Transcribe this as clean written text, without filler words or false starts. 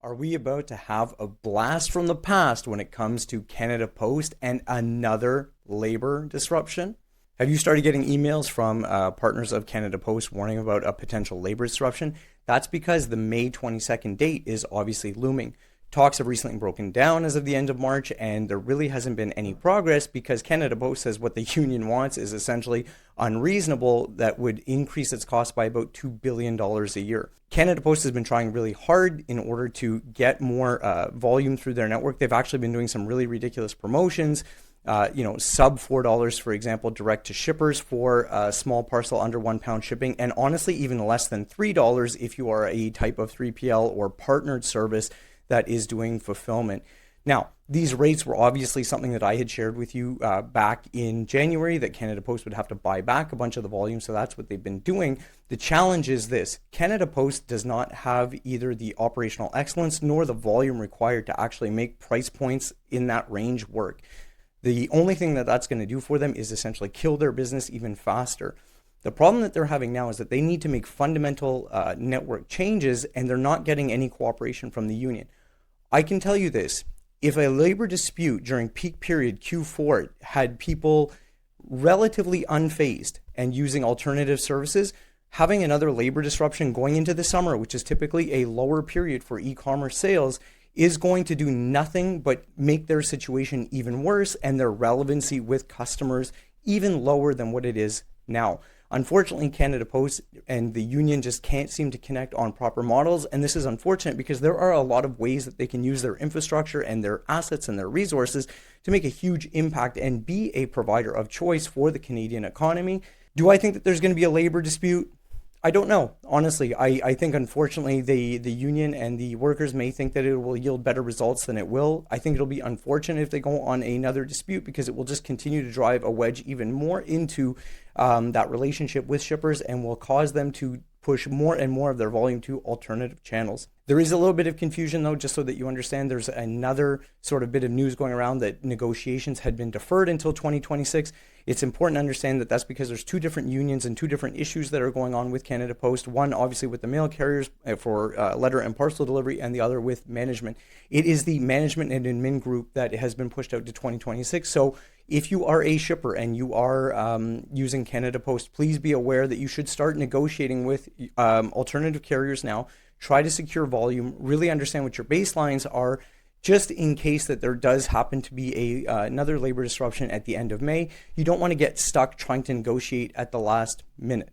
Are we about to have a blast from the past when it comes to Canada Post and another labor disruption? Have you started getting emails from partners of Canada Post warning about a potential labor disruption? That's because the May 22nd date is obviously looming. Talks have recently broken down as of the end of March, and there really hasn't been any progress because Canada Post says what the union wants is essentially unreasonable that would increase its cost by about $2 billion a year. Canada Post has been trying really hard in order to get more volume through their network. They've actually been doing some really ridiculous promotions. Sub $4, for example, direct to shippers for a small parcel under £1 shipping, and honestly, even less than $3 if you are a type of 3PL or partnered service that is doing fulfillment. Now, these rates were obviously something that I had shared with you back in January, that Canada Post would have to buy back a bunch of the volume, so that's what they've been doing. The challenge is this: Canada Post does not have either the operational excellence nor the volume required to actually make price points in that range work. The only thing that that's going to do for them is essentially kill their business even faster. The problem that they're having now is that they need to make fundamental network changes, and they're not getting any cooperation from the union. I can tell you this: if a labor dispute during peak period Q4 had people relatively unfazed and using alternative services, having another labor disruption going into the summer, which is typically a lower period for e-commerce sales, is going to do nothing but make their situation even worse and their relevancy with customers even lower than what it is now. Unfortunately, Canada Post and the union just can't seem to connect on proper models, and this is unfortunate because there are a lot of ways that they can use their infrastructure and their assets and their resources to make a huge impact and be a provider of choice for the Canadian economy. Do I think that there's going to be a labor dispute? I don't know. Honestly, I think unfortunately the union and the workers may think that it will yield better results than it will. I think it'll be unfortunate if they go on another dispute because it will just continue to drive a wedge even more into that relationship with shippers and will cause them to push more and more of their volume to alternative channels. There is a little bit of confusion though, just so that you understand. There's another sort of bit of news going around that negotiations had been deferred until 2026. It's important to understand that that's because there's two different unions and two different issues that are going on with Canada Post. One, obviously, with the mail carriers for letter and parcel delivery, and the other with management. It is the management and admin group that has been pushed out to 2026. So if you are a shipper and you are using Canada Post, please be aware that you should start negotiating with alternative carriers now. Try to secure volume, really understand what your baselines are, just in case that there does happen to be another labor disruption at the end of May. You don't want to get stuck trying to negotiate at the last minute.